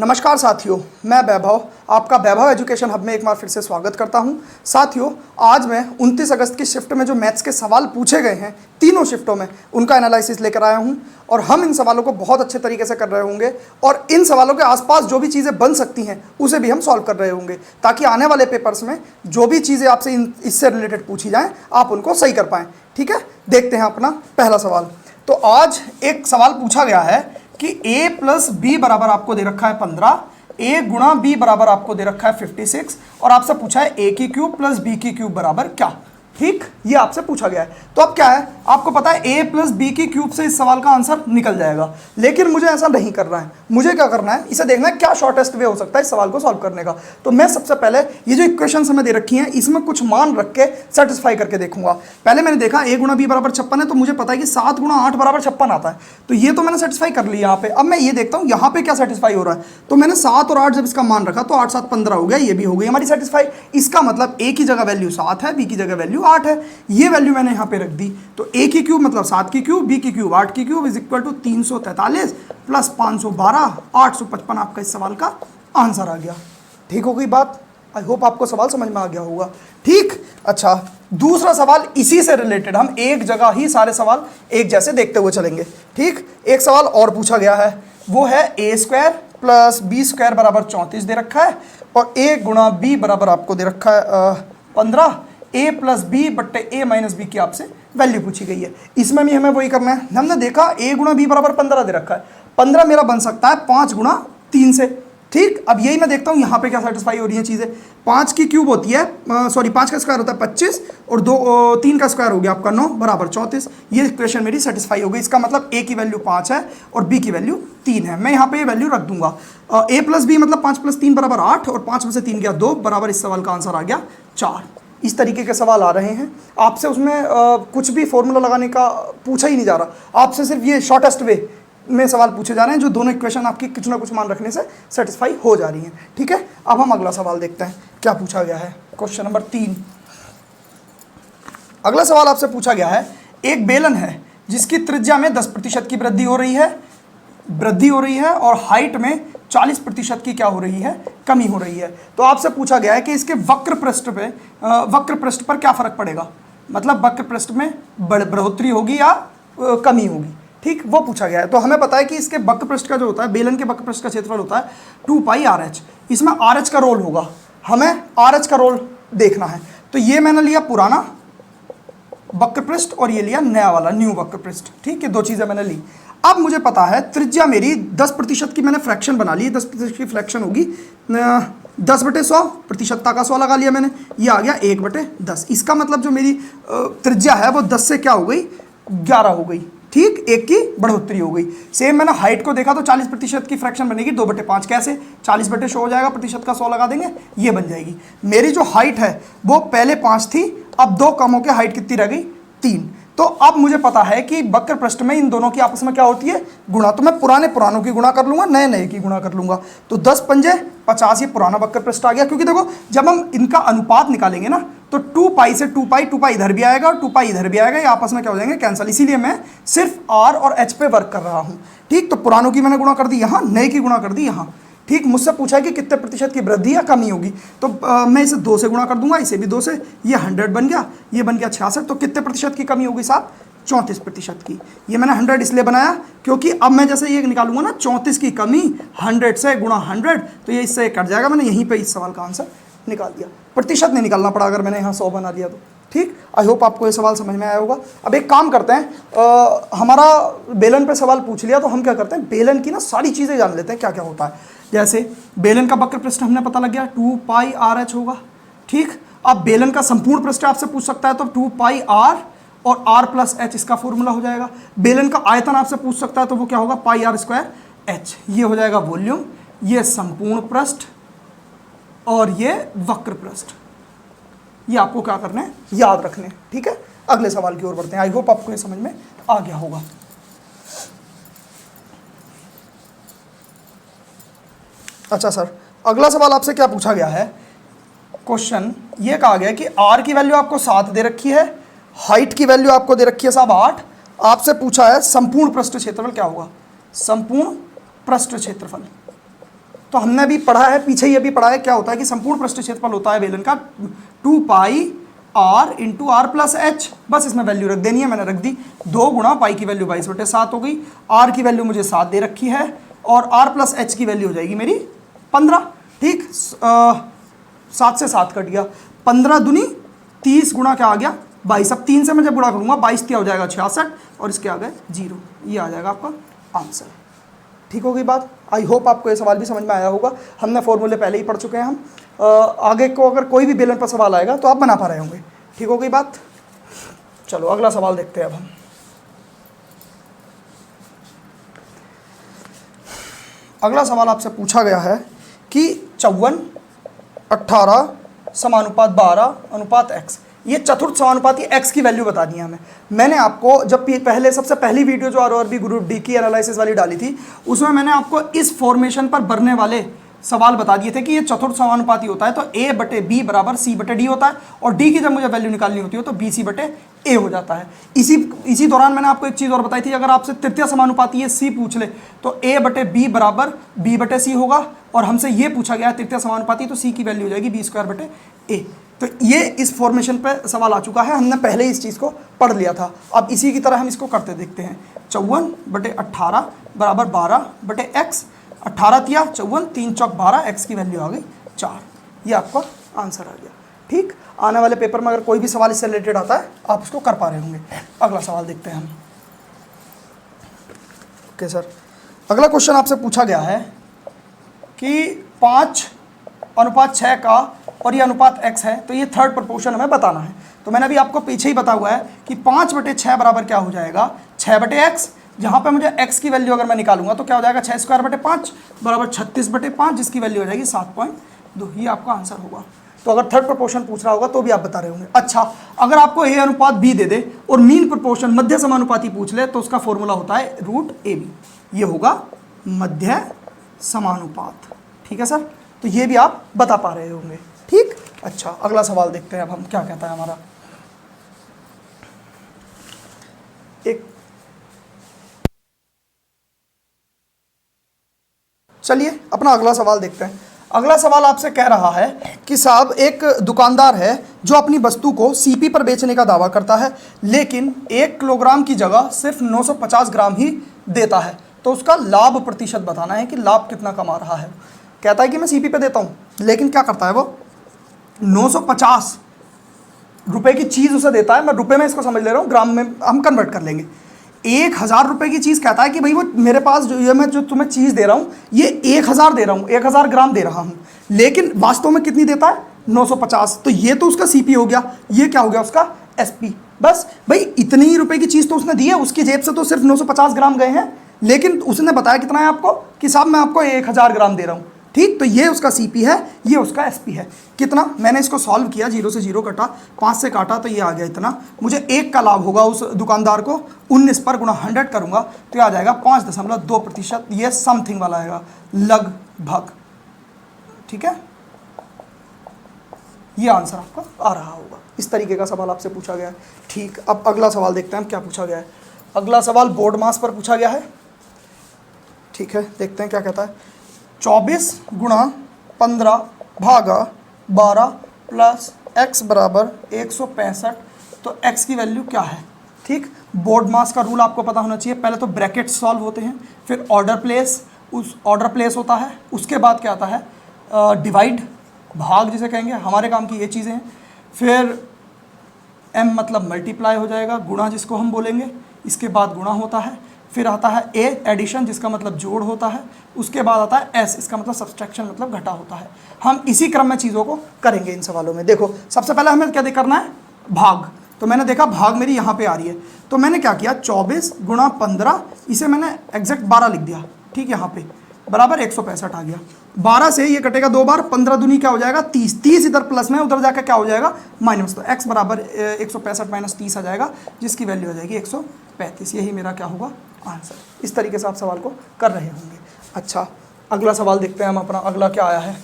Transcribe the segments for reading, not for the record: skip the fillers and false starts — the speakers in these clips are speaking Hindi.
नमस्कार साथियों, मैं वैभव आपका वैभव एजुकेशन हब में एक बार फिर से स्वागत करता हूं। साथियों, आज मैं 29 अगस्त की शिफ्ट में जो मैथ्स के सवाल पूछे गए हैं तीनों शिफ्टों में, उनका एनालिसिस लेकर आया हूं और हम इन सवालों को बहुत अच्छे तरीके से कर रहे होंगे और इन सवालों के आसपास जो भी चीज़ें बन सकती हैं उसे भी हम सॉल्व कर रहे होंगे, ताकि आने वाले पेपर्स में जो भी चीज़ें आपसे इससे रिलेटेड पूछी जाएँ आप उनको सही कर पाएँ। ठीक है, देखते हैं अपना पहला सवाल। तो आज एक सवाल पूछा गया है कि a प्लस बी बराबर आपको दे रखा है 15, a गुणा b बराबर आपको दे रखा है 56 और आपसे पूछा है a की क्यूब प्लस b की क्यूब बराबर क्या। ठीक, ये आपसे पूछा गया है। तो अब क्या है, आपको पता है a प्लस बी की क्यूब से इस सवाल का आंसर निकल जाएगा, लेकिन मुझे ऐसा नहीं करना है। मुझे क्या करना है, इसे देखना है क्या शॉर्टेस्ट वे हो सकता है इस सवाल को सॉल्व करने का। तो मैं सबसे पहले ये जो इक्वेशन हमें दे रखी हैं इसमें कुछ मान रख के सेटिस्फाई करके देखूंगा। पहले मैंने देखा a गुणा बी बराबर 56 है, तो मुझे पता है कि 7 गुणा 8 बराबर 56 आता है, तो ये तो मैंने सेटिस्फाई कर लिया यहाँ पे। अब मैं ये देखता हूँ यहाँ पे क्या सेटिस्फाई हो रहा है। तो मैंने 7 और 8 जब इसका मान रखा तो 8 7 15 हो गया, ये भी हो गई हमारी सेटिस्फाई। इसका मतलब a की जगह वैल्यू 7 है, b की जगह वैल्यू 8 है, ये वैल्यू मैंने यहाँ पे रख दी। तो a की क्यूब मतलब 7 की क्यूब, b की क्यूब 8 की क्यूब इज इक्वल टू 343 प्लस 512 855 आपका इस सवाल का आंसर आ गया। ठीक हो गई बात? आई होप आपको सवाल समझ में आ गया होगा। ठीक, अच्छा दूसरा सवाल इसी से रिलेटेड, हम एक जगह ही सारे सवाल एक जैसे देखते हुए चलेंगे। ठीक, एक सवाल और पूछा गया है, वो है a square plus B square बराबर 34 दे रखा है और a गुणा b बराबर आपको दे रखा है 15, a प्लस बी बट्टे a माइनस बी की आपसे वैल्यू पूछी गई है। इसमें भी हमें वही करना है। हमने देखा a गुणा b बराबर 15 दे रखा है, 15 मेरा बन सकता है 5 गुणा 3 से। ठीक, अब यही मैं देखता हूँ यहाँ पे क्या सेटिस्फाई हो रही है चीज़ें। 5 की क्यूब होती है, 5 का स्क्वायर होता है 25 और 3 का स्क्वायर हो गया आपका 9 बराबर 34। ये इक्वेशन मेरी सेटिस्फाई हो गई। इसका मतलब a की वैल्यू 5 है और b की वैल्यू 3 है। मैं यहाँ पे ये वैल्यू रख दूंगा। a प्लस बी मतलब 5 प्लस 3 बराबर 8 और 5 में से 3 गया 2 बराबर इस सवाल का आंसर आ गया 4। इस तरीके के सवाल आ रहे हैं आपसे, उसमें कुछ भी फॉर्मूला लगाने का पूछा ही नहीं जा रहा, आपसे सिर्फ ये शॉर्टेस्ट वे में सवाल पूछे जा रहे हैं जो दोनों इक्वेशन आपकी कुछ ना कुछ मान रखने से सेटिस्फाई हो जा रही हैं। ठीक है, अब हम अगला सवाल देखते हैं क्या पूछा गया है। क्वेश्चन नंबर 3, अगला सवाल आपसे पूछा गया है, एक बेलन है जिसकी त्रिज्या में 10% की वृद्धि हो रही है और हाइट में 40% की क्या हो रही है, कमी हो रही है। तो आपसे पूछा गया है कि इसके वक्र पृष्ठ पर क्या फर्क पड़ेगा, मतलब वक्र पृष्ठ में बढ़ोतरी होगी या कमी होगी। ठीक, वो पूछा गया है। तो हमें पता है कि इसके वक्र पृष्ठ का जो होता है, बेलन के वक्र पृष्ठ का क्षेत्रफल होता है 2 पाई RH। इसमें RH का रोल होगा, हमें RH का रोल देखना है। तो ये मैंने लिया पुराना वक्र पृष्ठ और ये लिया नया वाला न्यू वक्र पृष्ठ। ठीक है, दो चीज़ें मैंने ली। अब मुझे पता है त्रिज्या मेरी 10% की मैंने फ्रैक्शन बना ली, 10% की फ्रैक्शन होगी 10/100, प्रतिशतता का 100 लगा लिया मैंने, ये आ गया 1/10। इसका मतलब जो मेरी त्रिज्या है वो 10 से क्या हो गई, 11 हो गई। ठीक, 1 की बढ़ोतरी हो गई। सेम मैंने हाइट को देखा तो 40% की फ्रैक्शन बनेगी 2/5। कैसे, 40/100 हो जाएगा, प्रतिशत का 100 लगा देंगे, ये बन जाएगी। मेरी जो हाइट है वो पहले 5 थी, अब 2 कम होकर हाइट कितनी रह गई, 3। तो अब मुझे पता है कि वक्र पृष्ठ में इन दोनों की आपस में क्या होती है, गुणा। तो मैं पुरानों की गुणा कर लूंगा, नए की गुणा कर लूंगा। तो 10 पंजे 50, ये पुराना वक्र पृष्ठ आ गया। क्योंकि देखो जब हम इनका अनुपात निकालेंगे ना तो 2 पाई से 2 पाई इधर भी आएगा और 2 पाई इधर भी आएगा, ये आपस में क्या हो जाएंगे, कैंसिल। इसीलिए मैं सिर्फ R और H पे वर्क कर रहा हूँ। ठीक, तो पुरानों की मैंने गुणा कर दी यहाँ, नए की गुणा कर दी यहाँ। ठीक, मुझसे पूछा है कि कितने प्रतिशत की वृद्धि या कमी होगी, तो मैं इसे 2 से गुणा कर दूंगा, इसे भी 2 से, ये 100 बन गया, ये बन गया 66। तो कितने प्रतिशत की कमी होगी साहब, 34% की। ये मैंने 100 इसलिए बनाया क्योंकि अब मैं जैसे ये निकालूंगा ना 34 की कमी 100 से गुणा 100, तो ये इससे कट जाएगा। मैंने यहीं पे इस सवाल का आंसर निकाल दिया, प्रतिशत नहीं निकालना पड़ा अगर मैंने यहाँ 100 बना दिया तो। ठीक, आई होप आपको ये सवाल समझ में आया होगा। अब एक काम करते हैं, हमारा बेलन पे सवाल पूछ लिया तो हम क्या करते हैं, बेलन की ना सारी चीज़ें जान लेते हैं क्या क्या होता है। जैसे बेलन का वक्र पृष्ठ हमने पता लग गया 2 पाई RH होगा। ठीक, अब बेलन का संपूर्ण पृष्ठ आपसे पूछ सकता है तो 2 पाई R और R प्लस H इसका फॉर्मूला हो जाएगा। बेलन का आयतन आपसे पूछ सकता है तो वो क्या होगा, पाई R स्क्वायर H। ये हो जाएगा वॉल्यूम, ये संपूर्ण पृष्ठ और ये वक्र पृष्ठ। ये आपको क्या करना है, याद रखने। ठीक है, अगले सवाल की ओर बढ़ते हैं। आई होप आपको ये समझ में आ गया होगा। अच्छा सर, अगला सवाल आपसे क्या पूछा गया है, क्वेश्चन ये कहा गया कि R की वैल्यू आपको 7 दे रखी है, हाइट की वैल्यू आपको दे रखी है साहब 8। आपसे पूछा है संपूर्ण पृष्ठ क्षेत्रफल क्या होगा, संपूर्ण पृष्ठ क्षेत्रफल। तो हमने भी पढ़ा है, पीछे ही अभी पढ़ा है, क्या होता है कि संपूर्ण पृष्ठ क्षेत्रफल होता है बेलन का 2 pi r into r plus h. बस इसमें वैल्यू रख देनी है, मैंने रख दी। 2 गुणा पाई की वैल्यू 22/7 हो गई, आर की वैल्यू मुझे 7 दे रखी है, और आर प्लस एच की वैल्यू हो जाएगी मेरी 15। ठीक, 7 से 7 कट गया, 15 दूनी 30 गुणा क्या आ गया 22। अब 3 से मैं जब गुणा करूंगा 22 क्या हो जाएगा 66, और इसके आ गए 0। ये आ जाएगा आपका आंसर। ठीक होगी बात। आई होप आपको ये सवाल भी समझ में आया होगा। हमने फॉर्मूले पहले ही पढ़ चुके हैं हम। आगे को अगर कोई भी बेलन पर सवाल आएगा तो आप बना पा रहे होंगे। ठीक हो गई बात। चलो अगला सवाल देखते हैं अब हम। अगला सवाल आपसे पूछा गया है कि 54, 18 समानुपात 12 अनुपात x, ये चतुर्थ समानुपाती x की वैल्यू बतानी है हमें। मैंने आपको जब पहले सबसे पहली वीडियो जो आरओआरबी ग्रुप डी की एनालिसिस वाली डाली थी, उसमें मैंने आपको इस फॉर्मेशन पर बनने वाले सवाल बता दिए थे कि ये चतुर्थ समानुपाती होता है तो a/b बराबर c/d होता है, और d की जब मुझे वैल्यू निकालनी होती है तो bc/a हो जाता है। इसी दौरान मैंने आपको एक चीज़ और बताई थी, अगर आपसे तृतीय समानुपाती ये c पूछ ले तो a/b बराबर b/c होगा, और हमसे ये पूछा गया है तृतीय समानुपाती तो c की वैल्यू हो जाएगी b²/a। तो ये इस फॉर्मेशन पे सवाल आ चुका है, हमने पहले ही इस चीज़ को पढ़ लिया था। अब इसी की तरह हम इसको करते देखते हैं। 54/18 बराबर 12/x, 18 तिया 54, 3 चौक 12, x की वैल्यू आ गई 4। ये आपका आंसर आ गया। ठीक, आने वाले पेपर में अगर कोई भी सवाल इससे रिलेटेड आता है आप उसको कर पा रहे होंगे। अगला सवाल देखते हैं हम। ओके सर, अगला क्वेश्चन आपसे पूछा गया है कि 5:6 का और ये अनुपात x है, तो ये थर्ड प्रोपोर्शन हमें बताना है। तो मैंने अभी आपको पीछे ही बता हुआ है कि 5/6 बराबर क्या हो जाएगा 6/x, जहाँ पे मुझे x की वैल्यू अगर मैं निकालूंगा तो क्या हो जाएगा 6² बराबर 36/5, जिसकी वैल्यू हो जाएगी 7.2। ये आपका आंसर होगा। तो अगर थर्ड प्रोपोर्शन पूछ रहा होगा तो भी आप बता रहे होंगे। अच्छा, अगर आपको a अनुपात b दे दे और मीन प्रोपोर्शन मध्य समानुपाती पूछ ले तो उसका फॉर्मूला होता है √ab। ये होगा मध्य समानुपात। ठीक है सर, तो ये भी आप बता पा रहे होंगे। ठीक, अच्छा अगला सवाल देखते हैं अब हम क्या कहता है हमारा। चलिए अपना अगला सवाल देखते हैं। अगला सवाल आपसे कह रहा है कि साहब एक दुकानदार है जो अपनी वस्तु को सीपी पर बेचने का दावा करता है, लेकिन 1 किलोग्राम की जगह सिर्फ 950 ग्राम ही देता है, तो उसका लाभ प्रतिशत बताना है कि लाभ कितना कमा रहा है। कहता है कि मैं सीपी पे देता हूँ, लेकिन क्या करता है वो 950 रुपए की चीज़ उसे देता है। मैं रुपए में इसको समझ ले रहा हूँ, ग्राम में हम कन्वर्ट कर लेंगे। 1000 रुपए की चीज़ कहता है कि भाई वो मेरे पास मैं जो तुम्हें चीज़ दे रहा हूँ ये 1000 दे रहा हूँ, 1000 ग्राम दे रहा हूँ, लेकिन वास्तव में कितनी देता है 950। तो ये तो उसका सीपी हो गया, ये क्या हो गया उसका एसपी। बस भाई इतनी ही रुपए की चीज़ तो उसने दी है, उसकी जेब से तो सिर्फ 950 ग्राम गए हैं, लेकिन उसने बताया कितना है आपको कि साहब मैं आपको 1000 ग्राम दे रहा हूँ। ठीक, तो ये उसका सीपी है, ये उसका एसपी है। कितना, मैंने इसको सॉल्व किया, 0 से 0 कटा, 5 से काटा तो ये आ गया इतना। मुझे 1 का लाभ होगा उस दुकानदार को, 19 पर गुणा 100 करूंगा तो ये आ जाएगा 5.2%। ये समथिंग वाला आएगा, लगभग। ठीक है, ये आंसर आपका आ रहा होगा। इस तरीके का सवाल आपसे पूछा गया है। ठीक, अब अगला सवाल देखते हैं हम क्या पूछा गया है। अगला सवाल बोर्ड मास पर पूछा गया है। ठीक है, देखते हैं क्या कहता है। 24 गुणा 15 भागा 12 प्लस x बराबर 165, तो x की वैल्यू क्या है। ठीक, बोर्ड मास का रूल आपको पता होना चाहिए। पहले तो ब्रैकेट सॉल्व होते हैं, फिर ऑर्डर प्लेस होता है, उसके बाद क्या आता है डिवाइड, भाग जिसे कहेंगे, हमारे काम की ये चीज़ें हैं। फिर m मतलब मल्टीप्लाई हो जाएगा, गुणा जिसको हम बोलेंगे, इसके बाद गुणा होता है। फिर आता है a एडिशन जिसका मतलब जोड़ होता है, उसके बाद आता है s इसका मतलब सब्सट्रैक्शन मतलब घटा होता है। हम इसी क्रम में चीज़ों को करेंगे इन सवालों में। देखो सबसे पहले हमें क्या करना है, भाग। तो मैंने देखा भाग मेरी यहाँ पे आ रही है, तो मैंने क्या किया 24 गुणा 15, इसे मैंने एग्जैक्ट 12 लिख दिया। ठीक, यहाँ पे बराबर 165 आ गया। 12 से ये कटेगा 2 बार, 15 दूनी क्या हो जाएगा 30, 30 इधर प्लस में, उधर जाकर क्या हो जाएगा माइनस, तो x बराबर 165 माइनस 30 आ जाएगा, जिसकी वैल्यू आ जाएगी 135। यही मेरा क्या होगा आंसर। इस तरीके से आप सवाल को कर रहे होंगे। अच्छा, अगला सवाल देखते हैं हम अपना। अगला क्या आया है,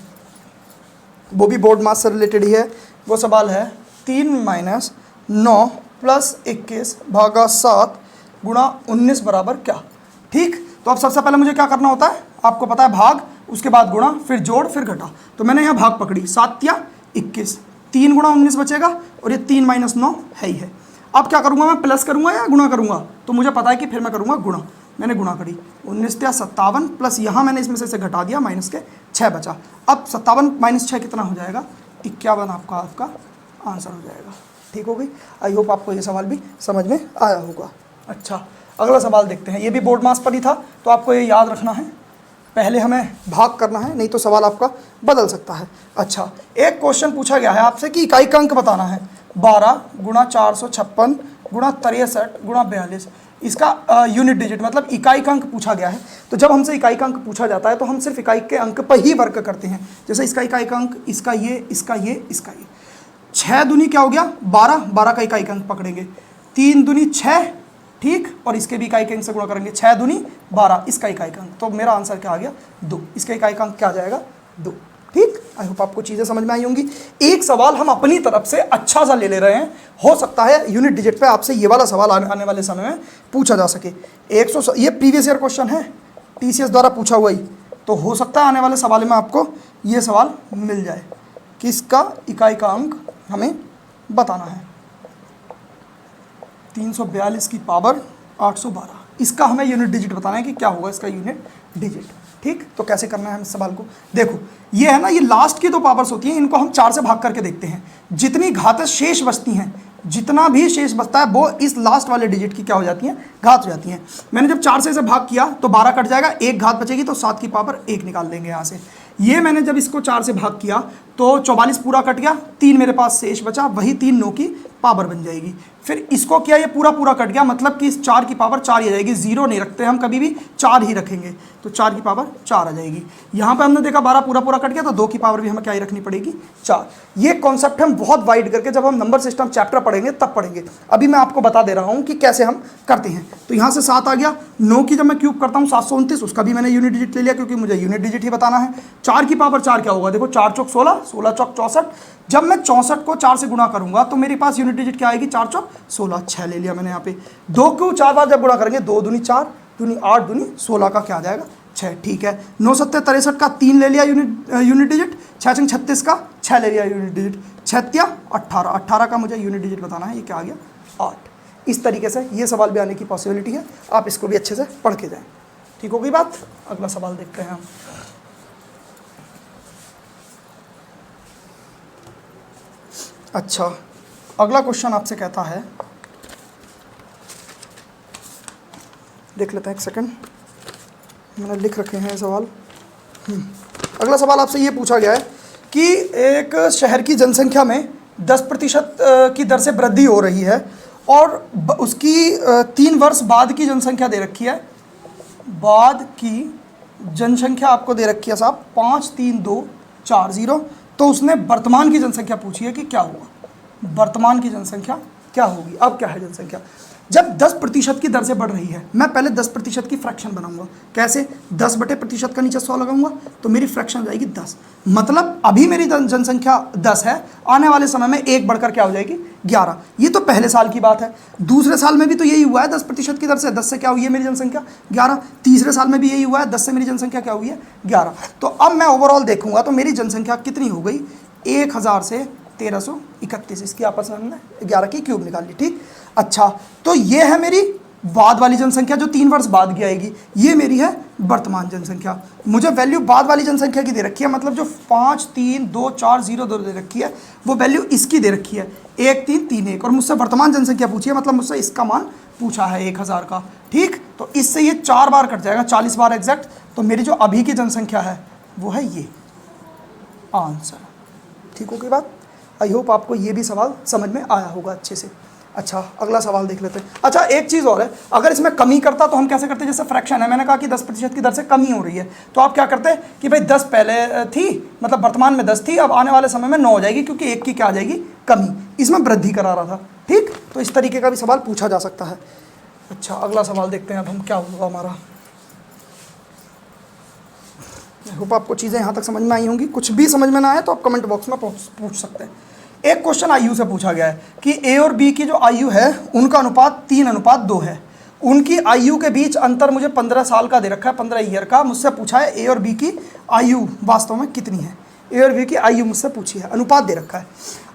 वो भी बोर्ड मास से रिलेटेड ही है। वो सवाल है 3 माइनस 9 प्लस 21 भागा 7 गुणा 19 बराबर क्या। ठीक, तो अब सबसे पहले मुझे क्या करना होता है, आपको पता है भाग उसके बाद गुणा, फिर जोड़, फिर घटा। तो मैंने यहाँ भाग पकड़ी, 7 या 21, 3 गुणा 19 बचेगा और ये 3 - 9 है ही है। अब क्या करूँगा मैं, प्लस करूँगा या गुणा करूँगा, तो मुझे पता है कि फिर मैं करूँगा गुणा। मैंने गुणा करी, 19 या 57 प्लस यहाँ मैंने इसमें से घटा दिया, माइनस के 6 बचा। अब 57 - 6 कितना हो जाएगा, 51 आपका आंसर हो जाएगा। ठीक हो गई। आई होप आपको ये सवाल भी समझ में आया होगा। अच्छा, अगला सवाल देखते हैं। ये भी बोर्ड मास पर ही था, तो आपको ये याद रखना है, पहले हमें भाग करना है, नहीं तो सवाल आपका बदल सकता है। अच्छा, एक क्वेश्चन पूछा गया है आपसे कि इकाई का अंक बताना है, 12 गुणा 456 गुणा 63 गुणा 42, इसका यूनिट डिजिट मतलब इकाई का अंक पूछा गया है। तो जब हमसे इकाई का अंक पूछा जाता है तो हम सिर्फ इकाई के अंक पर ही वर्क करते हैं। जैसे इसका इकाई का अंक, इसका ये, इसका ये, इसका ये। 6 दूनी क्या हो गया, 12, 12 का इकाई का अंक पकड़ेंगे, 3 दूनी 6, ठीक, और इसके भी इकाई के अंक से गुणा करेंगे, 6 दूनी 12, इसका इकाई का अंक। तो मेरा आंसर क्या आ गया, 2। इसका इकाई का अंक क्या आ जाएगा, 2। ठीक, आई होप आपको चीज़ें समझ में आई होंगी। एक सवाल हम अपनी तरफ से अच्छा सा ले रहे हैं, हो सकता है यूनिट डिजिट पे आपसे ये वाला सवाल आने वाले समय में पूछा जा सके। 100, ये प्रीवियस ईयर क्वेश्चन है, TCS द्वारा पूछा हुआ ही, तो हो सकता है आने वाले सवाल में आपको ये सवाल मिल जाए कि इसका इकाई का अंक हमें बताना है। 342 की पावर 812, इसका हमें यूनिट डिजिट बताना है कि क्या होगा इसका यूनिट डिजिट। ठीक, तो कैसे करना है हम इस सवाल को, देखो ये है ना, ये लास्ट की 2 पावर्स होती हैं, इनको हम 4 से भाग करके देखते हैं। जितनी घातें शेष बचती हैं, जितना भी शेष बचता है वो इस लास्ट वाले डिजिट की क्या हो जाती हैं, घात हो जाती हैं। मैंने जब 4 से इसे भाग किया तो 12 कट जाएगा, 1 घात बचेगी, तो 7 की पावर 1 निकाल देंगे यहाँ से। ये मैंने जब इसको 4 से भाग किया तो 44 पूरा कट गया, 3 मेरे पास शेष बचा, वही 3 9 की पावर बन जाएगी। फिर इसको किया, ये पूरा कट गया, मतलब कि इस 4 की पावर 4 ही आ जाएगी, 0 नहीं रखते हम कभी भी, 4 ही रखेंगे, तो 4 की पावर 4 आ जाएगी। यहाँ पे हमने देखा 12 पूरा कट गया, तो 2 की पावर भी हमें क्या ही रखनी पड़ेगी, 4। ये कॉन्सेप्ट हम बहुत वाइड करके जब हम नंबर सिस्टम चैप्टर पढ़ेंगे तब पढ़ेंगे, अभी मैं आपको बता दे रहा हूँ कि कैसे हम करते हैं। तो यहाँ से 7 आ गया, 9 की जब मैं क्यूब करता हूँ 729, उसका भी मैंने यूनिट डिजिट ले लिया क्योंकि मुझे यूनिट डिजिट ही बताना है। 4 की पावर 4 क्या होगा, देखो 4 चौक 16, 16 चौक 64, जब मैं 64 को 4 से गुणा करूंगा तो मेरे पास यूनिट डिजिट क्या आएगी, 4 चौक 16, 6 ले लिया मैंने यहाँ पे। 2 को 4 बार जब गुणा करेंगे, 2 दूनी 4, दूनी 8, दूनी 16 का क्या आ जाएगा, 6। ठीक है, 9 7 63 का 3 ले लिया यूनिट डिजिट, 6 6 36 का 6 ले लिया यूनिट डिजिट, 6 18, 18 का मुझे यूनिट डिजिट बताना है, ये क्या आ गया, 8। इस तरीके से ये सवाल भी आने की पॉसिबिलिटी है, आप इसको भी अच्छे से पढ़ के जाएँ। ठीक होगी बात। अगला सवाल देखते हैं हम। अच्छा, अगला क्वेश्चन आपसे कहता है, देख लेते हैं, एक सेकंड, मैंने लिख रखे हैं सवाल। अगला सवाल आपसे ये पूछा गया है कि एक शहर की जनसंख्या में 10% की दर से वृद्धि हो रही है और उसकी 3 वर्ष बाद की जनसंख्या दे रखी है, बाद की जनसंख्या आपको दे रखी है साहब 53240। तो उसने वर्तमान की जनसंख्या पूछी है कि क्या होगा, वर्तमान की जनसंख्या क्या होगी। अब क्या है जनसंख्या, जब 10% की दर से बढ़ रही है, मैं पहले 10% की फ्रैक्शन बनाऊंगा। कैसे, 10/% का नीचे 100 लगाऊंगा तो मेरी फ्रैक्शन हो जाएगी 10। मतलब अभी मेरी जनसंख्या 10 है, आने वाले समय में 1 बढ़कर क्या हो जाएगी, 11। ये तो पहले साल की बात है। दूसरे साल में भी तो यही हुआ है, 10% की दर से 10 से क्या हुई है मेरी जनसंख्या, 11। तीसरे साल में भी यही हुआ है, 10 से मेरी जनसंख्या क्या हुई है, 11। तो अब मैं ओवरऑल देखूंगा तो मेरी जनसंख्या कितनी हो गई, 1000 से 1331। इसकी आपस में हमने 11 की क्यूब निकाल ली। ठीक, अच्छा, तो ये है मेरी बाद वाली जनसंख्या जो 3 वर्ष बाद की आएगी, ये मेरी है वर्तमान जनसंख्या। मुझे वैल्यू बाद वाली जनसंख्या की दे रखी है, मतलब जो 53240 दे रखी है वो वैल्यू इसकी दे रखी है 1331, और मुझसे वर्तमान जनसंख्या पूछी है, मतलब मुझसे इसका मान पूछा है 1000 का। ठीक, तो इससे ये 4 बार कट जाएगा, 40 बार एग्जैक्ट। तो मेरी जो अभी की जनसंख्या है वो है ये आंसर। ठीक होगी बात। आई होप आपको ये भी सवाल समझ में आया होगा अच्छे से। अच्छा, अगला सवाल देख लेते हैं। अच्छा, एक चीज़ और है, अगर इसमें कमी करता तो हम कैसे करते, जैसे फ्रैक्शन है, मैंने कहा कि 10% की दर से कमी हो रही है, तो आप क्या करते हैं कि भाई 10 पहले थी, मतलब वर्तमान में 10 थी, अब आने वाले समय में 9 हो जाएगी क्योंकि 1 की क्या आ जाएगी, कमी। इसमें वृद्धि करा रहा था। ठीक, तो इस तरीके का भी सवाल पूछा जा सकता है। अच्छा, अगला सवाल देखते हैं अब हम, क्या होगा हमारा। आई होप आपको चीज़ें यहाँ तक समझ में आई होंगी। कुछ भी समझ में ना आए तो आप कमेंट बॉक्स में पूछ सकते हैं। एक क्वेश्चन आयु से पूछा गया है कि ए और बी की जो आयु है उनका अनुपात 3:2 है, उनकी आयु के बीच अंतर मुझे 15 साल का दे रखा है, 15 ईयर का। मुझसे पूछा है ए और बी की आयु वास्तव में कितनी है, ए और बी की आयु मुझसे पूछी है, अनुपात दे रखा है।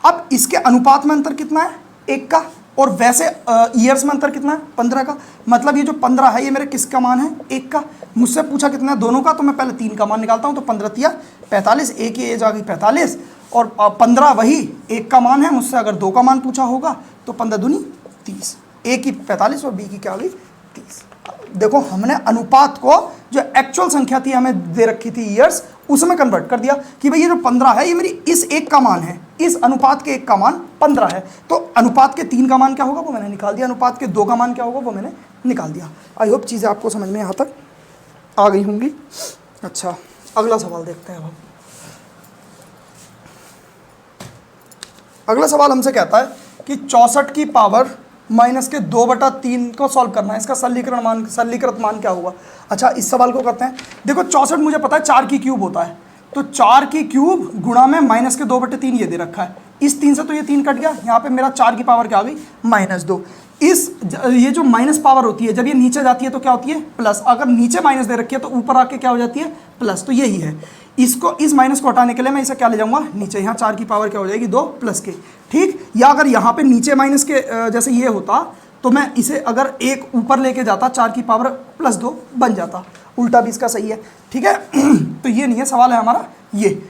अब इसके अनुपात में अंतर कितना है, 1 का, और वैसे ईयर्स में अंतर कितना है, 15 का। मतलब ये जो 15 है ये मेरे किसका मान है, 1 का। मुझसे पूछा कितना है, दोनों का, तो मैं पहले 3 का मान निकालता हूँ। तो 15 तिया 45, ए की एज आ गई 45, और 15 वही 1 का मान है। मुझसे अगर 2 का मान पूछा होगा तो 15 दूनी 30, ए की 45 और बी की क्या आ गई 30। देखो हमने अनुपात को, जो एक्चुअल संख्या थी हमें दे रखी थी ईयर्स, उसमें कन्वर्ट कर दिया कि भाई ये जो 15 है ये मेरी इस 1 का मान है, इस अनुपात के 1 का मान 15 है। तो अनुपात के 3 का मान क्या होगा वो मैंने निकाल दिया, अनुपात के 2 का मान क्या होगा वो मैंने निकाल दिया। आई होप चीज़ें आपको समझ में यहाँ तक आ गई होंगी। अच्छा, अगला सवाल देखते हैं अब हम। अगला सवाल हमसे कहता है कि 64 की पावर माइनस के 2/3 को सॉल्व करना है, इसका सरलीकृत मान क्या होगा। अच्छा, इस सवाल को करते हैं। देखो 64 मुझे पता है 4 की क्यूब होता है, तो 4 की क्यूब गुणा में माइनस के 2/3 ये दे रखा है। इस 3 से तो ये 3 कट गया, यहाँ पे मेरा 4 की पावर क्या आ गई -2। ये जो माइनस पावर होती है जब ये नीचे जाती है तो क्या होती है प्लस, अगर नीचे माइनस दे रखी है तो ऊपर आके क्या हो जाती है प्लस। तो यही है, इसको इस माइनस को हटाने के लिए मैं इसे क्या ले जाऊंगा नीचे, यहाँ 4 की पावर क्या हो जाएगी 2 प्लस के, ठीक। या अगर यहाँ पे नीचे माइनस के जैसे ये होता तो मैं इसे अगर 1 ऊपर लेके जाता 4 की पावर +2 बन जाता, उल्टा भी इसका सही है, ठीक है। तो ये नहीं है, सवाल है हमारा ये।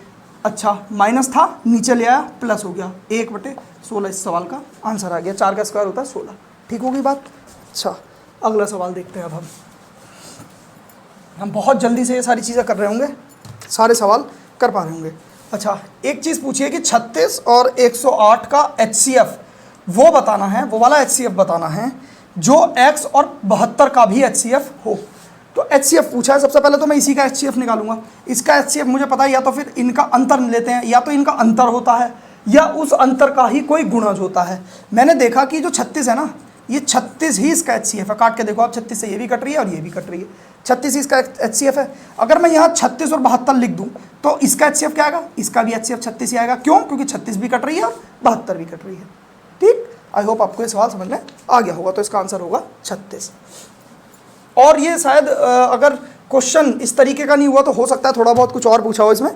अच्छा, माइनस था नीचे ले आया प्लस हो गया, 1/16 इस सवाल का आंसर आ गया। 4 का स्क्वायर होता है 16, ठीक होगी बात। अच्छा, अगला सवाल देखते हैं अब हम बहुत जल्दी से ये सारी चीज़ें कर रहे होंगे, सारे सवाल कर पा रहे होंगे। अच्छा, एक चीज़ पूछिए कि 36 और 108 का HCF वो बताना है, वो वाला HCF बताना है जो x और 72 का भी HCF हो। तो HCF पूछा है, सबसे पहले तो मैं इसी का HCF निकालूंगा। इसका HCF मुझे पता है, या तो फिर इनका अंतर लेते हैं, या तो इनका अंतर होता है या उस अंतर का ही कोई गुणज होता है। मैंने देखा कि जो 36 है ना, ये 36 ही इसका HCF है। काट के देखो आप, 36 से ये भी कट रही है और ये भी कट रही है, 36 ही इसका HCF है। अगर मैं यहाँ 36 और 72 लिख दूँ तो इसका HCF क्या आएगा, इसका भी HCF 36 ही आएगा। क्यों? क्योंकि 36 भी कट रही है और 72 भी कट रही है, ठीक। आई होप आपको ये सवाल समझ में आ गया होगा। तो इसका आंसर होगा 36। और ये शायद अगर क्वेश्चन इस तरीके का नहीं हुआ तो हो सकता है थोड़ा बहुत कुछ और पूछा हो इसमें,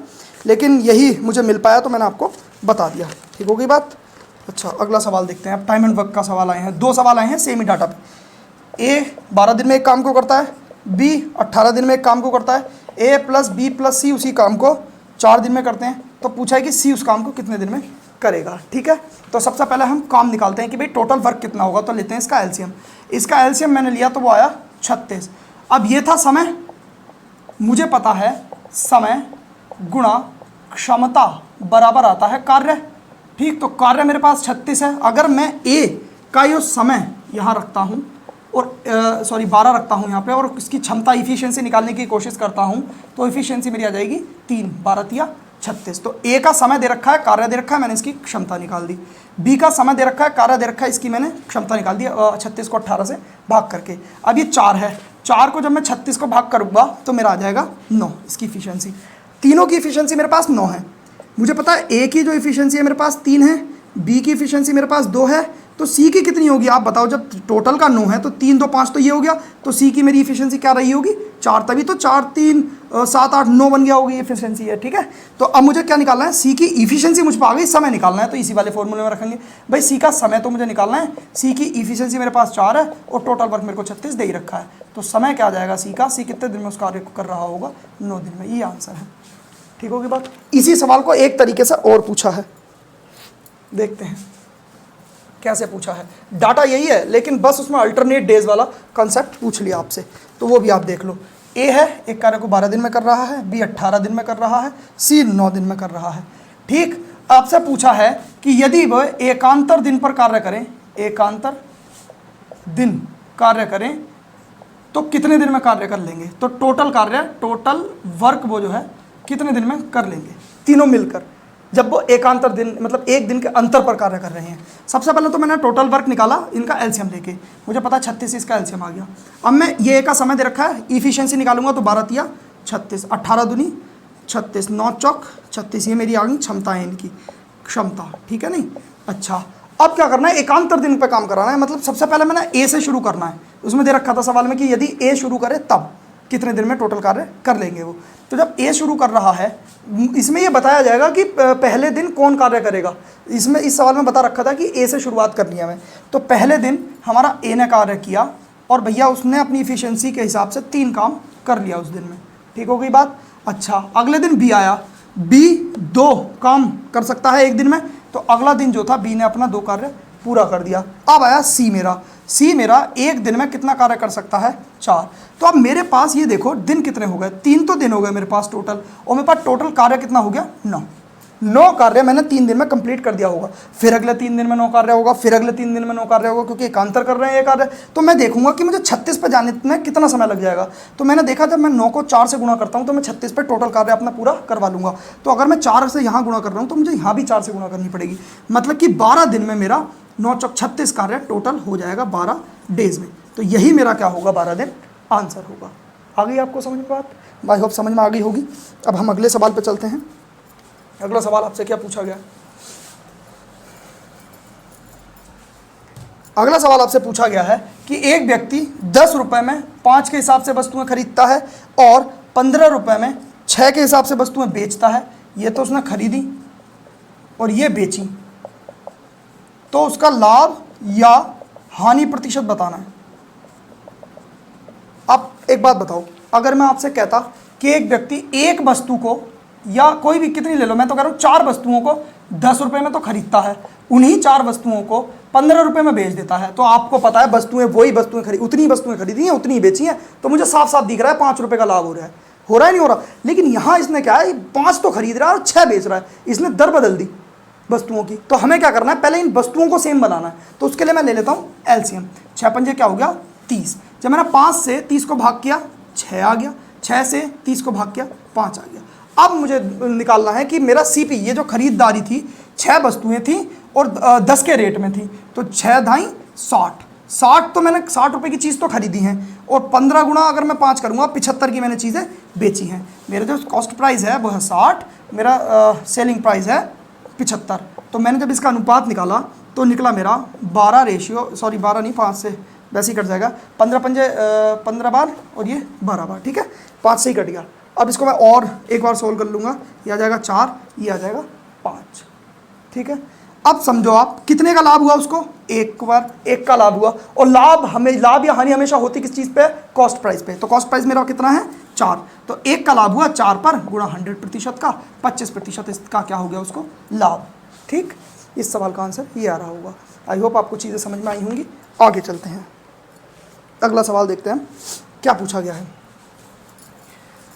लेकिन यही मुझे मिल पाया तो मैंने आपको बता दिया, ठीक होगी बात। अच्छा, अगला सवाल देखते हैं। अब टाइम एंड वर्क का सवाल आए हैं, 2 सवाल आए हैं सेम ही डाटा पे। ए 12 दिन में एक काम को करता है, बी 18 दिन में एक काम को करता है। ए प्लस बी प्लस सी उसी काम को 4 दिन में करते हैं। तो पूछा है कि सी उस काम को कितने दिन में करेगा, ठीक है। तो सबसे पहले हम काम निकालते हैं कि भाई टोटल वर्क कितना होगा। तो लेते हैं इसका एलसीएम। इसका एलसीएम मैंने लिया तो वो आया 36। अब ये था समय, मुझे पता है समय गुणा क्षमता बराबर आता है कार्य, ठीक। तो कार्य मेरे पास 36 है। अगर मैं ए का ये समय यहाँ रखता हूँ और 12 रखता हूँ यहाँ पे, और इसकी क्षमता इफिशियंसी निकालने की कोशिश करता हूँ, तो इफिशियंसी मेरी आ जाएगी 3, 12 या 36। तो ए का समय दे रखा है, कार्य दे रखा है, मैंने इसकी क्षमता निकाल दी। बी का समय दे रखा है, कार्य दे रखा है, इसकी मैंने क्षमता निकाल दी 36 को 18 से भाग करके। अब ये 4 है, 4 को जब मैं 36 को भाग करूँगा तो मेरा आ जाएगा 9, इसकी इफिशियंसी। तीनों की इफिशियंसी मेरे पास 9 है। मुझे पता है ए की जो इफिशियंसी है मेरे पास 3 है, बी की इफिशियंसी मेरे पास 2 है, तो सी की कितनी होगी आप बताओ। जब टोटल का 9 है तो 3 2 5 तो ये हो गया, तो सी की मेरी इफिशियंसी क्या रही होगी 4, तभी तो 4 3 7 8 9 बन गया होगी इफिशियंसी है, ठीक है। तो अब मुझे क्या निकालना है, सी की इफिशियंसी मुझ पर आ गई, समय निकालना है। तो इसी वाले फॉर्मूले में रखेंगे भाई, सी का समय तो मुझे निकालना है, सी की इफिशियंसी मेरे पास 4 है और टोटल वर्क मेरे को 36 दे ही रखा है। तो समय क्या आ जाएगा सी का, सी कितने दिन में उस कार्य को कर रहा होगा 9 दिन में, ये आंसर है, ठीक होगी बात। इसी सवाल को एक तरीके से और पूछा है, देखते हैं कैसे पूछा है। डाटा यही है लेकिन बस उसमें अल्टरनेट डेज वाला कॉन्सेप्ट पूछ लिया आपसे, तो वो भी आप देख लो। ए है, एक कार्य को 12 दिन में कर रहा है, बी 18 दिन में कर रहा है, सी 9 दिन में कर रहा है, ठीक। आपसे पूछा है कि यदि वह एकांतर दिन पर कार्य करें, एकांतर दिन कार्य करें तो कितने दिन में कार्य कर लेंगे। तो टोटल कार्य, टोटल वर्क वो जो है कितने दिन में कर लेंगे तीनों मिलकर, जब वो एकांतर दिन मतलब एक दिन के अंतर पर कार्य कर रहे हैं। सबसे पहले तो मैंने टोटल वर्क निकाला इनका एलसीएम लेके, मुझे पता 36 इसका एलसीएम आ गया। अब मैं ये का समय दे रखा है, इफिशियंसी निकालूंगा तो 12 तिया 36, 18 दूनी 36, 9 चौक 36, ये मेरी आ गई क्षमता है, इनकी क्षमता, ठीक है नहीं। अच्छा, अब क्या करना है, एकांतर दिन पे काम कराना है। मतलब सबसे पहले मैंने ए से शुरू करना है। उसमें दे रखा था सवाल में कि यदि ए शुरू करे तब कितने दिन में टोटल कार्य कर लेंगे वो। तो जब ए शुरू कर रहा है, इसमें ये बताया जाएगा कि पहले दिन कौन कार्य करेगा। इसमें इस सवाल में बता रखा था कि ए से शुरुआत करनी है हमें। तो पहले दिन हमारा ए ने कार्य किया और भैया उसने अपनी इफिशियंसी के हिसाब से 3 काम कर लिया उस दिन में। ठीक हो गई बात। अच्छा, अगले दिन बी आया, बी 2 काम कर सकता है एक दिन में। तो अगला दिन जो था बी ने अपना 2 कार्य पूरा कर दिया। अब आया सी मेरा एक दिन में कितना कार्य कर सकता है, 4। तो अब मेरे पास ये देखो दिन कितने हो गए, 3 तो दिन हो गए मेरे पास टोटल, और मेरे पास टोटल कार्य कितना हो गया, 9 कार्य मैंने 3 दिन में कंप्लीट कर दिया होगा। फिर अगले 3 दिन में 9 कार्य होगा, फिर अगले 3 दिन में 9 कार्य होगा, क्योंकि एकांतर कर रहे हैं ये कार्य। तो मैं देखूंगा कि मुझे 36 पे जाने में कितना समय लग जाएगा। तो मैंने देखा जब मैं 9 को 4 से गुणा करता हूं तो मैं 36 पे टोटल कार्य अपना पूरा करवा लूंगा। तो अगर मैं 4 से यहाँ गुणा कर रहा हूँ तो मुझे यहाँ भी 4 से गुणा करनी पड़ेगी। मतलब कि 12 दिन में मेरा 9 चौक 36 कार्य टोटल हो जाएगा 12 डेज में। तो यही मेरा क्या होगा, 12 दिन आंसर होगा। आ गई आपको समझ में बात? आई होप समझ में आ गई होगी। अब हम अगले सवाल पर चलते हैं। अगला सवाल आपसे क्या पूछा गया? अगला सवाल आपसे पूछा गया है कि एक व्यक्ति 10 रुपए में 5 के हिसाब से वस्तुएं खरीदता है और 15 रुपए में 6 के हिसाब से वस्तुएं बेचता है। ये तो उसने खरीदी और ये बेची, तो उसका लाभ या हानि प्रतिशत बताना है। अब एक बात बताओ, अगर मैं आपसे कहता कि एक व्यक्ति एक वस्तु को, या कोई भी कितनी ले लो, मैं तो कह रहा हूँ 4 वस्तुओं को 10 रुपए में तो खरीदता है, उन्हीं 4 वस्तुओं को 15 रुपए में बेच देता है। तो आपको पता है वस्तुएं वही वस्तुएं उतनी वस्तुएं खरीदी हैं, उतनी बेची हैं। तो मुझे साफ साफ दिख रहा है 5 रुपए का लाभ हो रहा है नहीं हो रहा। लेकिन यहाँ इसने क्या है, 5 तो खरीद रहा है और 6 बेच रहा है। इसने दर बदल दी वस्तुओं की। तो हमें क्या करना है, पहले इन वस्तुओं को सेम बनाना है। तो उसके लिए मैं ले लेता हूँ एलसीएम। 6 पंजे क्या हो गया, 30। जब मैंने 5 से 30 को भाग किया 6 आ गया, 6 से 30 को भाग किया 5 आ गया। अब मुझे निकालना है कि मेरा सीपी, ये जो खरीदारी थी 6 वस्तुएं थी और 10 के रेट में थी, तो 6 ढाई 60 तो मैंने 60 रुपए की चीज़ तो खरीदी है, और 15 गुणा अगर मैं 5 करूँगा 75 की मैंने चीज़ें बेची हैं। मेरा जो कॉस्ट प्राइस है वो है 60, मेरा सेलिंग प्राइस है 75। तो मैंने जब इसका अनुपात निकाला तो निकला मेरा 12 नहीं 5 से वैसे ही कट जाएगा, 15 पंजे 15 बार और ये 12 बार। ठीक है, 5 से ही कट गया। अब इसको मैं और एक बार सोल्व कर लूँगा, ये आ जाएगा 4, ये आ जाएगा 5। ठीक है, अब समझो आप कितने का लाभ हुआ उसको, एक बार 1 का लाभ हुआ। और लाभ या हानि हमेशा होती किस चीज़ पे, कॉस्ट प्राइस पे। तो कॉस्ट प्राइस मेरा कितना है, 4। तो 1 का लाभ हुआ 4 पर गुणा 100% का, 25% इसका क्या हो गया उसको लाभ। ठीक, इस सवाल का आंसर ये आ रहा होगा। आई होप आपको चीज़ें समझ में आई होंगी। आगे चलते हैं, अगला सवाल देखते हैं क्या पूछा गया है।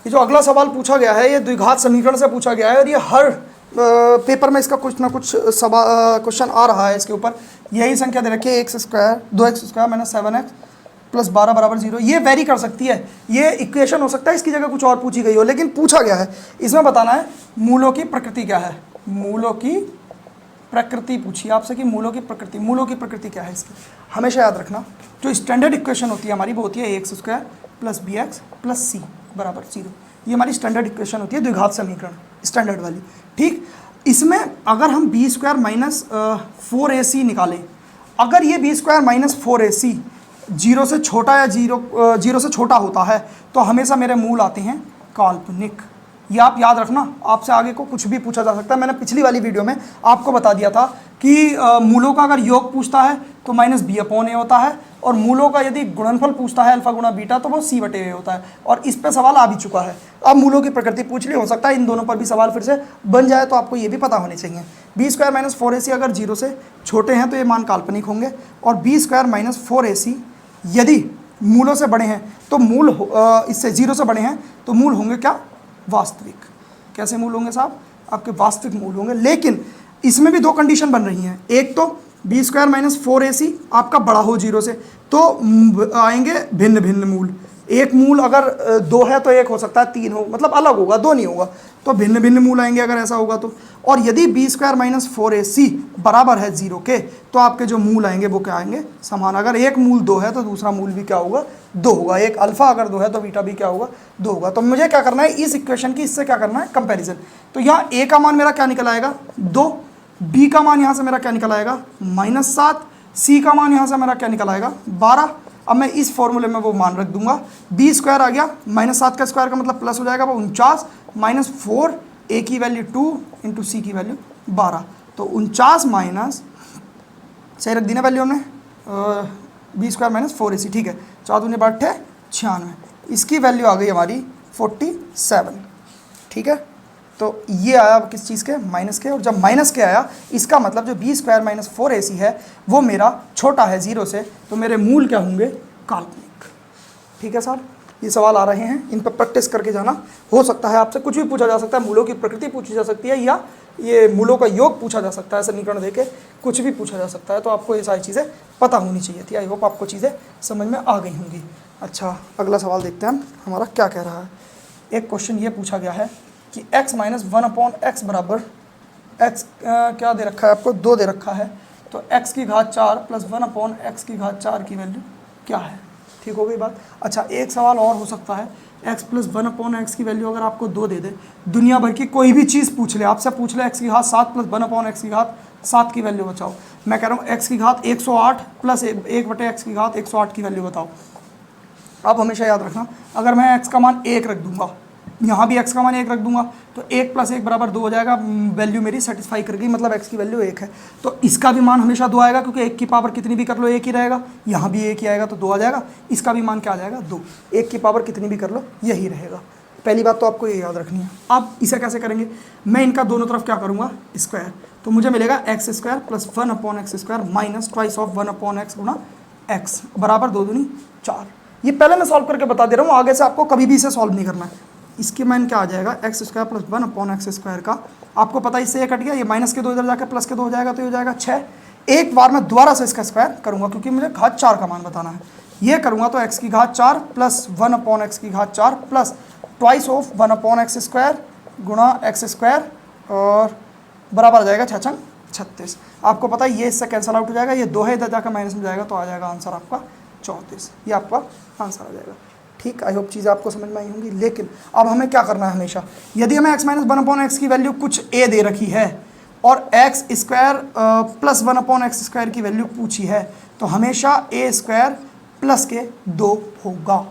ये जो अगला सवाल पूछा गया है ये द्विघात समीकरण से पूछा गया है, और ये हर पेपर में इसका कुछ ना कुछ क्वेश्चन आ रहा है इसके ऊपर। यही संख्या दे रखी है, x² 2x² minus 7x plus 12 बराबर 0। ये वेरी कर सकती है, ये इक्वेशन हो सकता है इसकी जगह कुछ और पूछी गई हो, लेकिन पूछा गया है। इसमें बताना है मूलों की प्रकृति क्या है, मूलों की प्रकृति पूछी आपसे कि मूलों की प्रकृति क्या है इसकी। हमेशा याद रखना जो स्टैंडर्ड इक्वेशन होती है हमारी वो होती है x² plus bx plus c बराबर 0। ये हमारी स्टैंडर्ड इक्वेशन होती है द्विघात समीकरण, स्टैंडर्ड वाली। ठीक, इसमें अगर हम b² माइनस 4ac निकालें, अगर ये b² माइनस 4ac 0 से छोटा या 0 से छोटा होता है तो हमेशा मेरे मूल आते हैं काल्पनिक। ये आप याद रखना, आपसे आगे को कुछ भी पूछा जा सकता है। मैंने पिछली वाली वीडियो में आपको बता दिया था कि मूलों का अगर योग पूछता है तो माइनस b/a होता है, और मूलों का यदि गुणनफल पूछता है अल्फा गुणा बीटा तो वो c/a होता है। और इस पे सवाल आ भी चुका है। अब मूलों की प्रकृति पूछ ली, हो सकता है इन दोनों पर भी सवाल फिर से बन जाए, तो आपको ये भी पता होने चाहिए। b² माइनस 4ac अगर 0 से छोटे हैं तो ये मान काल्पनिक होंगे, और b² माइनस 4ac यदि मूलों से बड़े हैं तो मूल इससे 0 से बड़े हैं तो मूल होंगे क्या, वास्तविक। कैसे मूल होंगे साहब, आपके वास्तविक मूल होंगे। लेकिन इसमें भी 2 कंडीशन बन रही हैं। एक तो b² माइनस 4ac आपका बड़ा हो 0 से, तो आएंगे भिन्न भिन्न मूल। एक मूल अगर 2 है तो एक हो सकता है 3 हो, मतलब अलग होगा, 2 नहीं होगा, तो भिन्न भिन्न मूल आएंगे अगर ऐसा होगा तो। और यदि b² माइनस 4ac बराबर है 0 के तो आपके जो मूल आएंगे वो क्या आएंगे, समान। अगर एक मूल 2 है तो दूसरा मूल भी क्या होगा, 2 होगा। एक अल्फा अगर 2 है तो बीटा भी क्या होगा, 2 होगा। तो मुझे क्या करना है, इस इक्वेशन की इससे क्या करना है, कंपैरिजन। तो यहाँ a का मान मेरा क्या निकल आएगा, 2, बी का मान यहाँ से मेरा क्या निकल आएगा -7, सी का मान यहाँ से मेरा क्या निकल आएगा 12। अब मैं इस फॉर्मूले में वो मान रख दूंगा, बी स्क्वायर आ गया, -7 का स्क्वायर का मतलब प्लस हो जाएगा वो 49, -4, ए की वैल्यू 2 इंटू सी की वैल्यू 12, तो 49 माइनस, सही रख दी ना वैल्यू हमने, बी स्क्वायर -4ac, ठीक है, 4 दूनी 8 96, इसकी वैल्यू आ गई हमारी 47, ठीक है। तो ये आया किस चीज़ के, माइनस के, और जब माइनस के आया इसका मतलब जो बी स्क्वायर -4ac है वो मेरा छोटा है 0 से, तो मेरे मूल क्या होंगे, काल्पनिक। ठीक है सर, ये सवाल आ रहे हैं, इन पर प्रैक्टिस करके जाना। हो सकता है आपसे कुछ भी पूछा जा सकता है, मूलों की प्रकृति पूछी जा सकती है, या ये मूलों का योग पूछा जा सकता है, समीकरण देके कुछ भी पूछा जा सकता है, तो आपको ये सारी चीज़ें पता होनी चाहिए थी। आई होप आपको चीज़ें समझ में आ गई होंगी। अच्छा, अगला सवाल देखते हैं हम, हमारा क्या कह रहा है। एक क्वेश्चन ये पूछा गया है कि x - 1/x बराबर x क्या दे रखा है आपको, 2 दे रखा है, तो x की घात 4 + 1/x की घात 4 की वैल्यू क्या है। ठीक हो गई बात। अच्छा, एक सवाल और हो सकता है, x + 1/x की वैल्यू अगर आपको 2 दे दे, दुनिया भर की कोई भी चीज़ पूछ ले, आपसे पूछ ले x की घात 7 + 1/x की घात 7 की वैल्यू बताओ, मैं कह रहा हूँ x की घात 108 + 1/x की घात 108 की वैल्यू बताओ। अब हमेशा याद रखना, अगर मैं x का मान 1 रख दूंगा, यहाँ भी x का मान 1 रख दूंगा, तो 1 + 1 = 2 हो जाएगा, वैल्यू मेरी सेटिस्फाई कर गई, मतलब x की वैल्यू 1 है, तो इसका भी मान हमेशा 2 आएगा, क्योंकि 1 की पावर कितनी भी कर लो 1 ही रहेगा, यहाँ भी 1 ही आएगा तो 2 आ जाएगा, इसका भी मान क्या आ जाएगा 2, 1 की पावर कितनी भी कर लो यही रहेगा। पहली बात तो आपको ये याद रखनी है। अब इसे कैसे करेंगे, मैं इनका दोनों तरफ क्या करूँगा, स्क्वायर, तो मुझे मिलेगा x² + 1/x² minus twice of 1/x गुणा x बराबर 2 दूनी 4। ये पहले मैं सॉल्व करके बता दे रहा हूँ, आगे से आपको कभी भी इसे सॉल्व नहीं करना है। इसके मान क्या आ जाएगा, x² + 1/x² का, आपको पता है इससे ये कट गया, ये माइनस के 2 इधर जाकर प्लस के 2 हो जाएगा, तो ये हो जाएगा 6। एक बार मैं दोबारा से इसका स्क्वायर करूँगा, क्योंकि मुझे घात 4 का मान बताना है। ये करूँगा तो x की घात 4 + 1/x की घात 4 प्लस ट्वाइस ऑफ 1/x² गुणा x² और बराबर आ जाएगा 6 × 36। आपको पता है ये इससे कैंसल आउट हो जाएगा, ये 2 है इधर जाकर माइनस में जाएगा, तो आ जाएगा आंसर आपका 34। ये आपका आंसर आ जाएगा। ठीक, आई होप चीज़ें आपको समझ में आई होंगी। लेकिन अब हमें क्या करना है, हमेशा यदि हमें x - 1/x की वैल्यू कुछ a दे रखी है और x² + 1/x² की वैल्यू पूछी है, तो हमेशा a² प्लस के 2 होगा।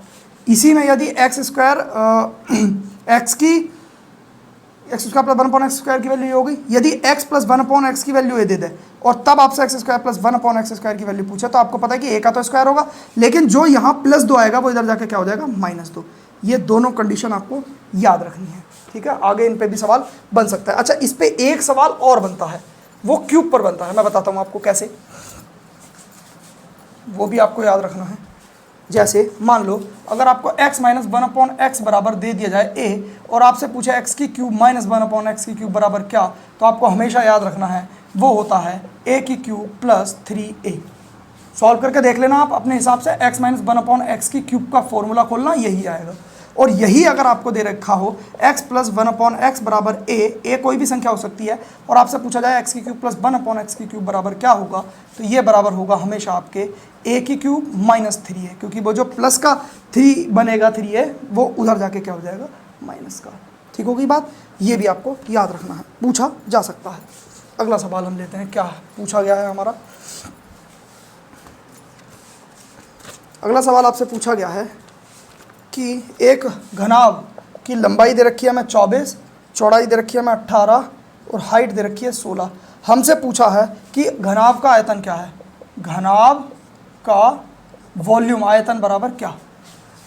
इसी में यदि x² + 1/x² की वैल्यू होगी, यदि x + 1/x की वैल्यू a दे दे और तब आपसे x² + 1/x² की वैल्यू पूछे, तो आपको पता है कि a का तो स्क्वायर होगा, लेकिन जो यहाँ +2 आएगा वो इधर जाके क्या हो जाएगा -2। ये दोनों कंडीशन आपको याद रखनी है। ठीक है, आगे इन पे भी सवाल बन सकता है। अच्छा, इस पे एक सवाल और बनता है, वो क्यूब पर बनता है, मैं बताता हूँ आपको कैसे, वो भी आपको याद रखना है। जैसे मान लो अगर आपको x - 1/x बराबर दे दिया जाए a और आपसे पूछा x³ - 1/x³ बराबर क्या, तो आपको हमेशा याद रखना है वो होता है a³ + 3a। सॉल्व करके देख लेना आप अपने हिसाब से, x - 1/x³ का फॉर्मूला खोलना, यही आएगा। और यही अगर आपको दे रखा हो x + 1/x बराबर a कोई भी संख्या हो सकती है, और आपसे पूछा जाए x³ + 1/x³ बराबर क्या होगा, तो ये बराबर होगा हमेशा आपके a³ - 3a, क्योंकि वो जो प्लस का 3 बनेगा 3a वो उधर जाके क्या हो जाएगा माइनस का। ठीक होगी बात, ये भी आपको याद रखना है, पूछा जा सकता है। अगला सवाल हम लेते हैं, क्या पूछा गया है हमारा। अगला सवाल आपसे पूछा गया है कि एक घनाभ की लंबाई दे रखी है हमें 24, चौड़ाई दे रखी है हमें 18 और हाइट दे रखी है 16। हमसे पूछा है कि घनाभ का आयतन क्या है, घनाभ का वॉल्यूम आयतन बराबर क्या।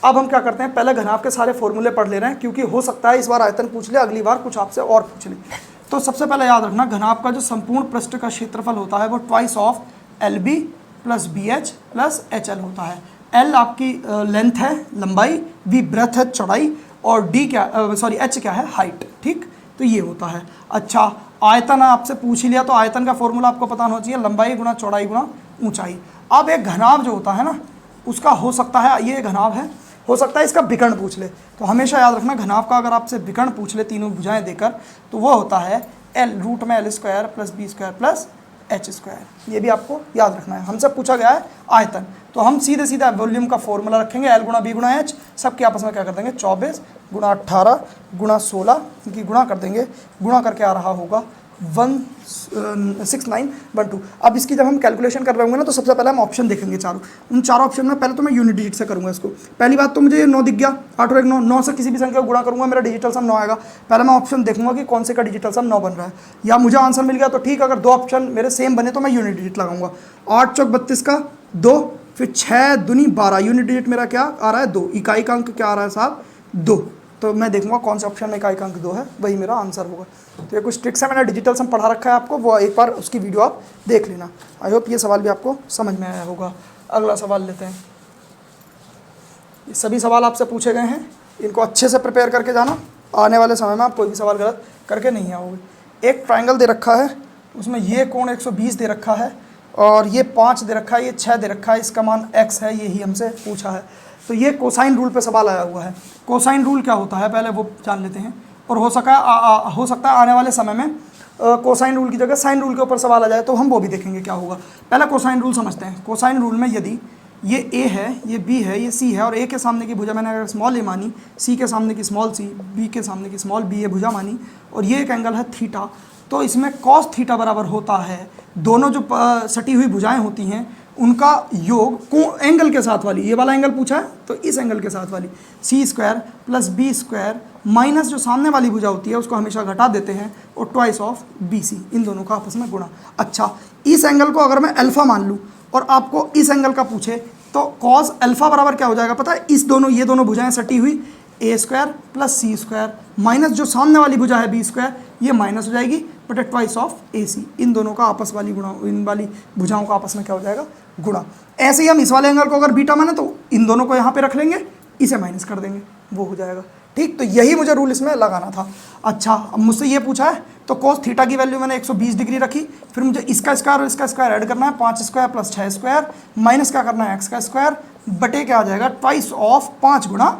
अब हम क्या करते हैं, पहले घनाभ के सारे फॉर्मूले पढ़ ले रहे हैं, क्योंकि हो सकता है इस बार आयतन पूछ ले, अगली बार कुछ आपसे और पूछ ले। तो सबसे पहले याद रखना, घनाभ का जो संपूर्ण पृष्ठ का क्षेत्रफल होता है वो twice of LB + BH + HL होता है। L आपकी लेंथ है, लंबाई, B ब्रेथ है, चौड़ाई, और H क्या है, हाइट। ठीक, तो ये होता है। अच्छा, आयतन आपसे पूछ ही लिया, तो आयतन का फॉर्मूला आपको पता होना चाहिए, लंबाई गुणा चौड़ाई गुणा ऊंचाई। अब एक घनाभ जो होता है ना, उसका हो सकता है, ये घनाभ है, हो सकता है इसका विकर्ण पूछ ले, तो हमेशा याद रखना घनाभ का अगर आपसे विकर्ण पूछ ले तीनों भुजाएं देकर, तो वो होता है L √L² + B² + H²। ये भी आपको याद रखना है। हमसे पूछा गया है आयतन, तो हम सीधे सीधा वॉल्यूम का फॉर्मूला रखेंगे, L × B × H, सबके आपस में क्या कर देंगे 24 × 18 × 16 की गुणा कर देंगे, गुणा करके आ रहा होगा 6912। अब इसकी जब हम कैलकुलेशन कर रहे होंगे ना, तो सबसे पहले हम ऑप्शन देखेंगे चारों। उन चारों ऑप्शन में पहले तो मैं यूनिट डिजिट से करूंगा इसको। पहली बात तो मुझे ये 9 दिख गया, 8 और 1 9, 9 से किसी भी संख्या को गुणा करूंगा, मेरा डिजिटल सम 9 आएगा। पहले मैं ऑप्शन देखूंगा कि कौन से का डिजिटल सम 9 बन रहा है, या मुझे आंसर मिल गया तो ठीक। अगर दो ऑप्शन मेरे सेम बने तो मैं यूनिट डिजिट लगाऊंगा। 8 चौक 32 का 2, फिर 6 दूनी 12, यूनिट डिजिट मेरा क्या आ रहा है 2, इकाई का अंक क्या आ रहा है साहब 2। तो मैं देखूंगा कौन से ऑप्शन में इकाई का अंक 2 है, वही मेरा आंसर होगा। तो ये कुछ ट्रिक्स है, मैंने डिजिटल सम पढ़ा रखा है आपको, वो एक बार उसकी वीडियो आप देख लेना। आई होप ये सवाल भी आपको समझ में आया होगा। अगला सवाल लेते हैं। ये सभी सवाल आपसे पूछे गए हैं, इनको अच्छे से प्रिपेयर करके जाना, आने वाले समय में आप कोई भी सवाल गलत करके नहीं आओगे। एक ट्राइंगल दे रखा है, उसमें ये कोण 120 दे रखा है, और ये 5 दे रखा है, ये 6 दे रखा है, इसका मान x है, यही हमसे पूछा है। तो ये कोसाइन रूल पे सवाल आया हुआ है। कोसाइन रूल क्या होता है पहले वो जान लेते हैं, और हो सकता है आने वाले समय में कोसाइन रूल की जगह साइन रूल के ऊपर सवाल आ जाए, तो हम वो भी देखेंगे क्या होगा। पहले कोसाइन रूल समझते हैं। कोसाइन रूल में यदि ये a है, ये b है, ये c है, और a के सामने की भुजा मैंने अगर स्मॉल a मानी, c के सामने की स्मॉल c, b के सामने की स्मॉल b ये भुजा मानी, और ये एक एंगल है थीटा, तो इसमें कॉस थीटा बराबर होता है दोनों जो सटी हुई भुजाएं होती हैं उनका योग एंगल के साथ वाली, ये वाला एंगल पूछा है तो इस एंगल के साथ वाली, c square plus B square minus जो सामने वाली भुजा होती है उसको हमेशा घटा देते हैं, और ट्वाइस ऑफ बी सी, इन दोनों का आपस में गुणा। अच्छा, इस एंगल को अगर मैं अल्फा मान लूँ और आपको इस एंगल का पूछे तो कॉस अल्फा बराबर क्या हो जाएगा पता है, ये दोनों भुजाएं सटी हुई ए स्क्वायर प्लस सी स्क्वायर माइनस जो सामने वाली भुजा है बी स्क्वायर, ये माइनस हो जाएगी बट ट्वाइस ऑफ ए सी, इन दोनों का आपस वाली गुणा, इन वाली भुजाओं का आपस में क्या हो जाएगा गुणा। ऐसे ही हम इस वाले एंगल को अगर बीटा माने तो इन दोनों को यहाँ पे रख लेंगे, इसे माइनस कर देंगे, वो हो जाएगा। ठीक, तो यही मुझे रूल इसमें लगाना था। अच्छा, अब मुझसे ये पूछा है तो कोस थीटा की वैल्यू मैंने 120 डिग्री रखी, फिर मुझे इसका स्क्वायर और इसका स्क्वायर ऐड करना है, 5 स्क्वायर प्लस 6 स्क्वायर माइनस क्या करना है x का स्क्वायर बटे क्या आ जाएगा ट्वाइस ऑफ 5 गुणा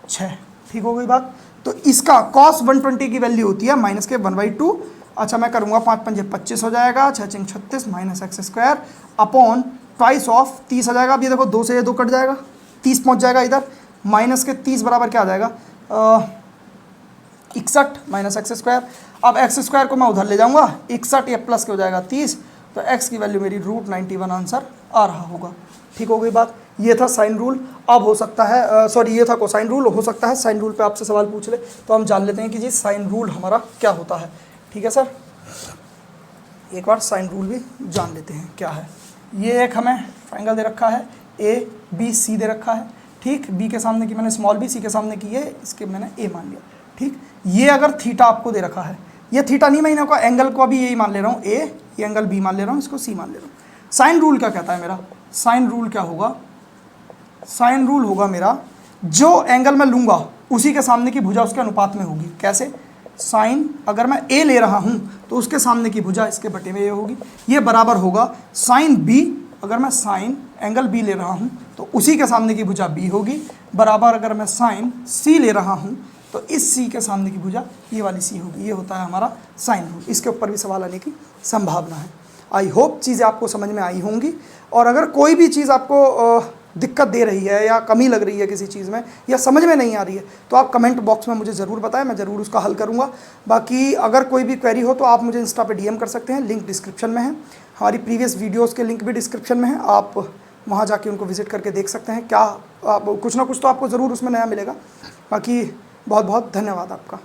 6। ठीक हो गई बात। तो इसका cos 120 की वैल्यू होती है माइनस के 1/2। अच्छा, मैं करूँगा 5 पंजे 25 हो जाएगा, 6 चिंग 36 minus x square upon twice of 30 आ जाएगा। अब ये देखो 2 से ये 2 कट जाएगा, 30 पहुँच जाएगा इधर, माइनस के 30 बराबर क्या आ जाएगा 61 माइनस एक्स स्क्वायर। अब एक्स स्क्वायर को मैं उधर ले जाऊँगा, 61 या प्लस के हो जाएगा 30, तो x की वैल्यू मेरी √91 आंसर आ रहा होगा। ठीक हो गई बात। ये था साइन रूल। अब हो सकता है ये था कोसाइन रूल, हो सकता है साइन रूल पे आपसे सवाल पूछ ले, तो हम जान लेते हैं कि जी साइन रूल हमारा क्या होता है। ठीक है सर, एक बार साइन रूल भी जान लेते हैं क्या है। ये एक हमें ट्रायंगल दे रखा है, ए बी सी दे रखा है। ठीक, बी के सामने की मैंने स्मॉल बी, सी के सामने की ये, इसके मैंने ए मान लिया। ठीक, ये अगर थीटा आपको दे रखा है, ये थीटा नहीं, मैं इनका एंगल को अभी यही मान ले रहा हूँ ए, ये एंगल बी मान ले रहा हूँ, इसको सी मान ले रहा हूँ। साइन रूल क्या कहता है मेरा, साइन रूल क्या होगा, साइन रूल होगा मेरा जो एंगल मैं लूँगा उसी के सामने की भुजा उसके अनुपात में होगी। कैसे, साइन अगर मैं ए ले रहा हूँ तो उसके सामने की भुजा इसके बटे में ये होगी, ये बराबर होगा साइन बी, अगर मैं साइन एंगल बी ले रहा हूँ तो उसी के सामने की भुजा बी होगी, बराबर अगर मैं साइन सी ले रहा हूँ तो इस सी के सामने की भुजा ये वाली सी होगी। ये होता है हमारा साइन रूल। इसके ऊपर भी सवाल आने की संभावना है। आई होप चीज़ें आपको समझ में आई होंगी, और अगर कोई भी चीज़ आपको दिक्कत दे रही है या कमी लग रही है किसी चीज़ में या समझ में नहीं आ रही है तो आप कमेंट बॉक्स में मुझे ज़रूर बताएं, मैं ज़रूर उसका हल करूँगा। बाकी अगर कोई भी क्वेरी हो तो आप मुझे इंस्टा पे डीएम कर सकते हैं, लिंक डिस्क्रिप्शन में है। हमारी प्रीवियस वीडियोस के लिंक भी डिस्क्रिप्शन में है, आप वहाँ जाके उनको विजिट करके देख सकते हैं। क्या कुछ ना कुछ तो आपको ज़रूर उसमें नया मिलेगा। बाकी बहुत बहुत धन्यवाद आपका।